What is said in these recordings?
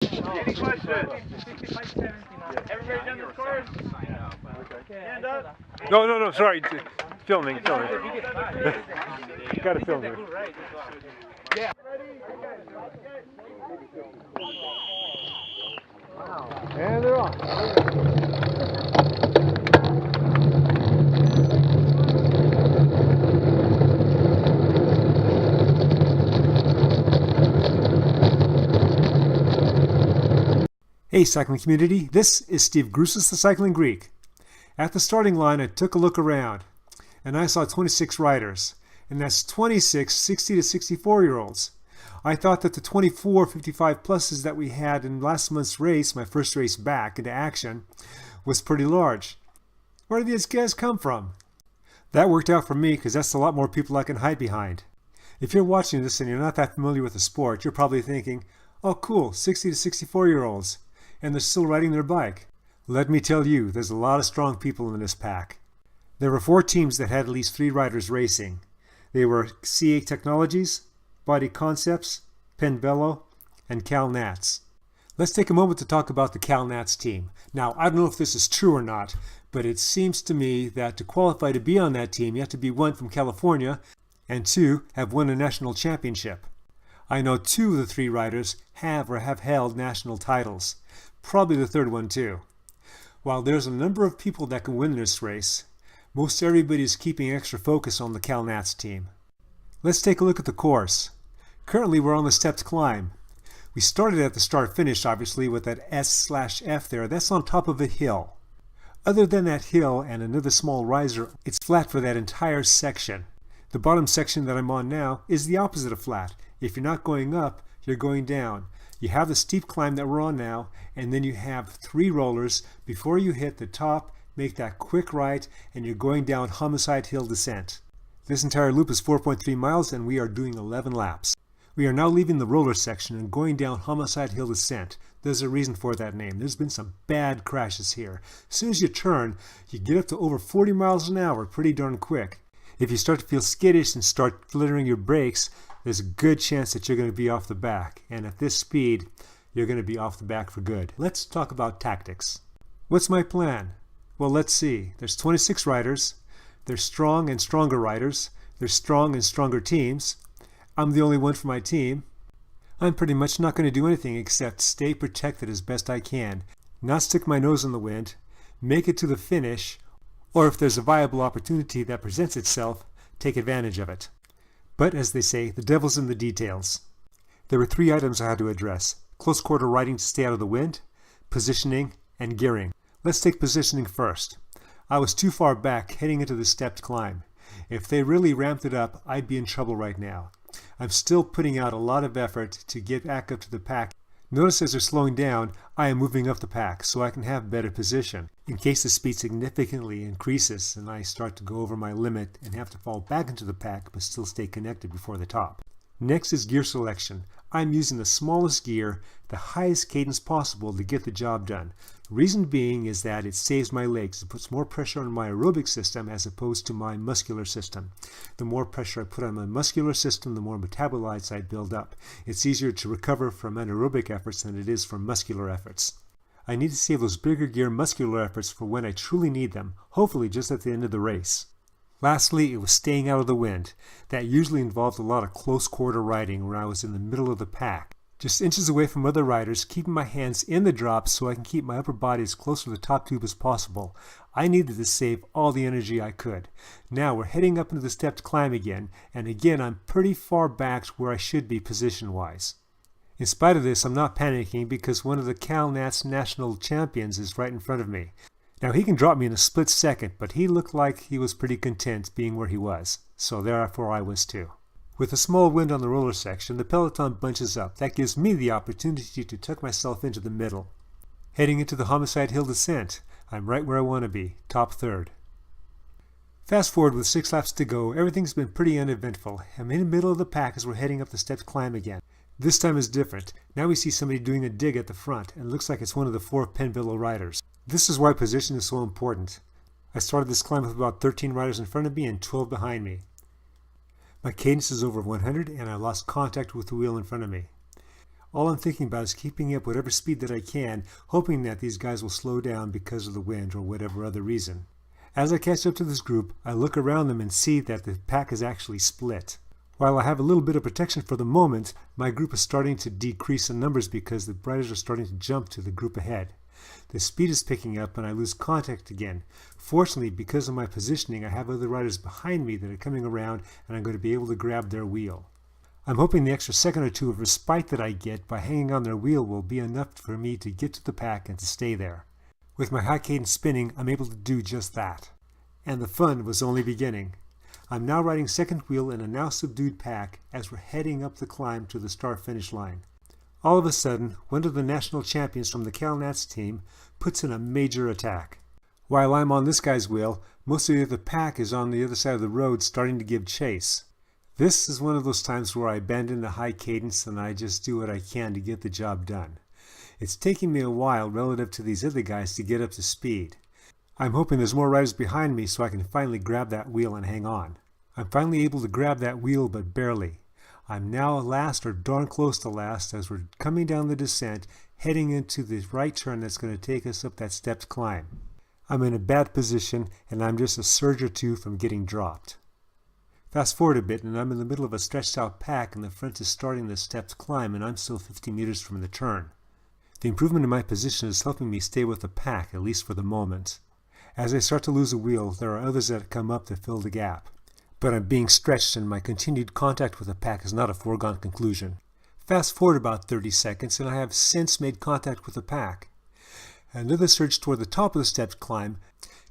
Any questions? Everybody done this course? Hand up. No, sorry. Filming. Gotta film it. Yeah. And they're off. Hey cycling community, this is Steve Grusis, the Cycling Greek. At the starting line I took a look around and I saw 26 riders, and that's 26 60 to 64 year olds. I thought that the 24 55 pluses that we had in last month's race, my first race back into action, was pretty large. Where did these guys come from? That worked out for me because that's a lot more people I can hide behind. If you're watching this and you're not that familiar with the sport, you're probably thinking, oh cool, 60 to 64 year olds. And they're still riding their bike. Let me tell you, there's a lot of strong people in this pack. There were 4 teams that had at least 3 riders racing. They were CA Technologies, Body Concepts, Penn Velo, and Cal Nats. Let's take a moment to talk about the Cal Nats team. Now, I don't know if this is true or not, but it seems to me that to qualify to be on that team, you have to be 1 from California, and 2, have won a national championship. I know 2 of the 3 riders have or have held national titles. Probably the 3rd one too. While there's a number of people that can win this race, most everybody is keeping extra focus on the Cal Nats team. Let's take a look at the course. Currently we're on the stepped climb. We started at the start-finish obviously with that S/F there. That's on top of a hill. Other than that hill and another small riser, it's flat for that entire section. The bottom section that I'm on now is the opposite of flat. If you're not going up, you're going down. You have the steep climb that we're on now, and then you have 3 rollers before you hit the top, make that quick right, and you're going down Homicide Hill descent. This entire loop is 4.3 miles, and we are doing 11 laps. We are now leaving the roller section and going down Homicide Hill descent. There's a reason for that name. There's been some bad crashes here. As soon as you turn, you get up to over 40 miles an hour pretty darn quick. If you start to feel skittish and start flittering your brakes, there's a good chance that you're going to be off the back, and at this speed, you're going to be off the back for good. Let's talk about tactics. What's my plan? Well, let's see. There's 26 riders. There's strong and stronger riders. There's strong and stronger teams. I'm the only one for my team. I'm pretty much not going to do anything except stay protected as best I can, not stick my nose in the wind, make it to the finish, or if there's a viable opportunity that presents itself, take advantage of it. But as they say, the devil's in the details. There were 3 items I had to address: close quarter riding to stay out of the wind, positioning, and gearing. Let's take positioning first. I was too far back heading into the stepped climb. If they really ramped it up, I'd be in trouble right now. I'm still putting out a lot of effort to get back up to the pack. Notice as they're slowing down, I am moving up the pack so I can have better position. In case the speed significantly increases and I start to go over my limit and have to fall back into the pack but still stay connected before the top. Next is gear selection. I'm using the smallest gear, the highest cadence possible to get the job done. Reason being is that it saves my legs. It puts more pressure on my aerobic system as opposed to my muscular system. The more pressure I put on my muscular system, the more metabolites I build up. It's easier to recover from anaerobic efforts than it is from muscular efforts. I need to save those bigger gear muscular efforts for when I truly need them, hopefully just at the end of the race. Lastly, it was staying out of the wind. That usually involved a lot of close quarter riding where I was in the middle of the pack, just inches away from other riders, keeping my hands in the drops so I can keep my upper body as close to the top tube as possible. I needed to save all the energy I could. Now we're heading up into the stepped climb again, and again I'm pretty far back where I should be position-wise. In spite of this, I'm not panicking because one of the Cal Nats national champions is right in front of me. Now he can drop me in a split second, but he looked like he was pretty content being where he was, so therefore I was too. With a small wind on the roller section, the peloton bunches up. That gives me the opportunity to tuck myself into the middle. Heading into the Homicide Hill descent, I'm right where I want to be, top 3rd. Fast forward with 6 laps to go, everything's been pretty uneventful. I'm in the middle of the pack as we're heading up the stepped climb again. This time is different. Now we see somebody doing a dig at the front, and it looks like it's one of the 4 Penn Velo riders. This is why position is so important. I started this climb with about 13 riders in front of me and 12 behind me. My cadence is over 100 and I lost contact with the wheel in front of me. All I'm thinking about is keeping up whatever speed that I can, hoping that these guys will slow down because of the wind or whatever other reason. As I catch up to this group, I look around them and see that the pack is actually split. While I have a little bit of protection for the moment, my group is starting to decrease in numbers because the riders are starting to jump to the group ahead. The speed is picking up and I lose contact again. Fortunately, because of my positioning, I have other riders behind me that are coming around and I'm going to be able to grab their wheel. I'm hoping the extra second or two of respite that I get by hanging on their wheel will be enough for me to get to the pack and to stay there. With my high cadence spinning, I'm able to do just that. And the fun was only beginning. I'm now riding second wheel in a now subdued pack as we're heading up the climb to the start-finish line. All of a sudden, one of the national champions from the Cal Nats team puts in a major attack. While I'm on this guy's wheel, most of the pack is on the other side of the road starting to give chase. This is one of those times where I abandon the high cadence and I just do what I can to get the job done. It's taking me a while relative to these other guys to get up to speed. I'm hoping there's more riders behind me so I can finally grab that wheel and hang on. I'm finally able to grab that wheel, but barely. I'm now last or darn close to last as we're coming down the descent, heading into the right turn that's going to take us up that stepped climb. I'm in a bad position and I'm just a surge or two from getting dropped. Fast forward a bit and I'm in the middle of a stretched out pack and the front is starting the stepped climb and I'm still 50 meters from the turn. The improvement in my position is helping me stay with the pack, at least for the moment. As I start to lose a wheel, there are others that come up to fill the gap. But I'm being stretched and my continued contact with the pack is not a foregone conclusion. Fast forward about 30 seconds and I have since made contact with the pack. Another surge toward the top of the stepped climb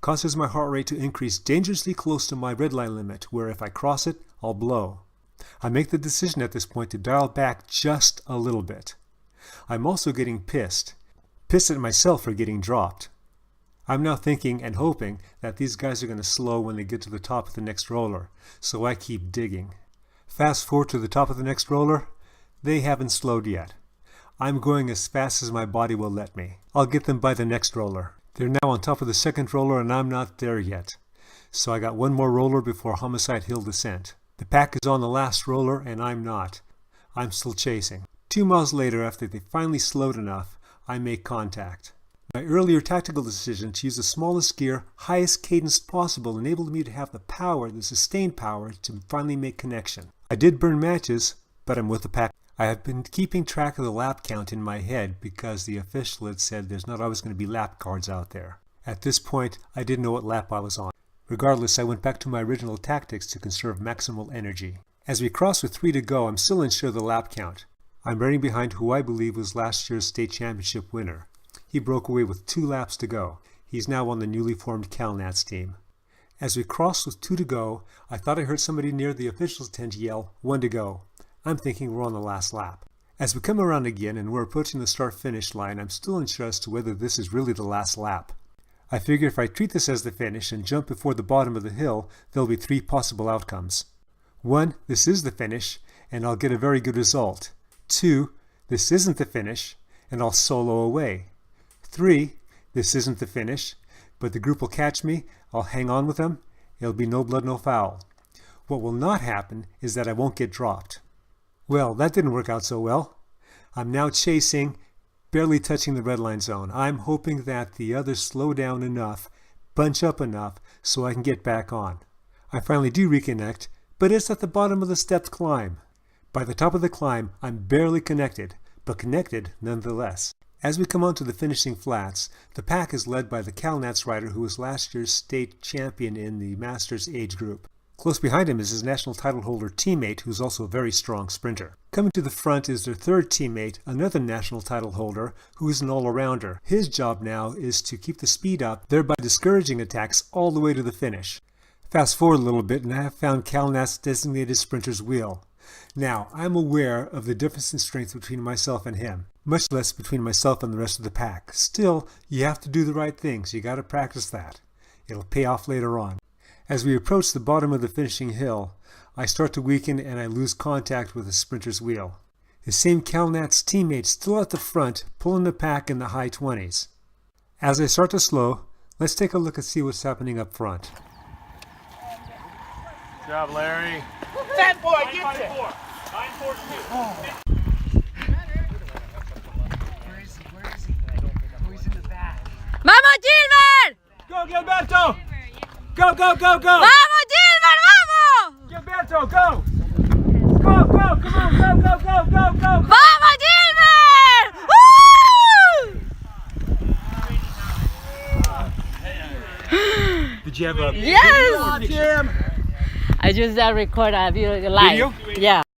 causes my heart rate to increase dangerously close to my red line limit, where if I cross it, I'll blow. I make the decision at this point to dial back just a little bit. I'm also getting pissed at myself for getting dropped. I'm now thinking and hoping that these guys are going to slow when they get to the top of the next roller, so I keep digging. Fast forward to the top of the next roller, they haven't slowed yet. I'm going as fast as my body will let me. I'll get them by the next roller. They're now on top of the second roller and I'm not there yet. So I got one more roller before Homicide Hill descent. The pack is on the last roller and I'm not. I'm still chasing. 2 miles later, after they finally slowed enough, I make contact. My earlier tactical decision to use the smallest gear, highest cadence possible enabled me to have the power, the sustained power, to finally make connection. I did burn matches, but I'm with the pack. I have been keeping track of the lap count in my head because the official had said there's not always going to be lap cards out there. At this point, I didn't know what lap I was on. Regardless, I went back to my original tactics to conserve maximal energy. As we cross with 3 to go, I'm still unsure of the lap count. I'm running behind who I believe was last year's state championship winner. He broke away with 2 laps to go. He's now on the newly formed Cal Nats team. As we crossed with 2 to go, I thought I heard somebody near the officials' tent yell, 1 to go. I'm thinking we're on the last lap. As we come around again and we're approaching the start-finish line, I'm still unsure as to whether this is really the last lap. I figure if I treat this as the finish and jump before the bottom of the hill, there'll be 3 possible outcomes. 1, this is the finish, and I'll get a very good result. 2, this isn't the finish, and I'll solo away. 3, this isn't the finish, but the group will catch me, I'll hang on with them, it'll be no blood, no foul. What will not happen is that I won't get dropped. Well, that didn't work out so well. I'm now chasing, barely touching the red line zone. I'm hoping that the others slow down enough, bunch up enough, so I can get back on. I finally do reconnect, but it's at the bottom of the stepped climb. By the top of the climb, I'm barely connected, but connected nonetheless. As we come onto the finishing flats, the pack is led by the Cal Nats rider who was last year's state champion in the Masters age group. Close behind him is his national title holder teammate, who's also a very strong sprinter. Coming to the front is their third teammate, another national title holder, who is an all-arounder. His job now is to keep the speed up, thereby discouraging attacks all the way to the finish. Fast forward a little bit and I have found Cal Nats' designated sprinter's wheel. Now, I'm aware of the difference in strength between myself and him, much less between myself and the rest of the pack. Still, you have to do the right things. You got to practice that. It'll pay off later on. As we approach the bottom of the finishing hill, I start to weaken and I lose contact with the sprinter's wheel. The same Cal Nats teammate still at the front, pulling the pack in the high 20s. As I start to slow, let's take a look and see what's happening up front. Good job, Larry. Fat boy, get it! 942. go, go, go, go! Vamos, Gilbert, vamos! Gilberto, go! Go, go, come on, go, go, go, go, go! Vamos, Gilbert! Woo! Did you have a Yes! Jim? I just record a video live. Video? Yeah.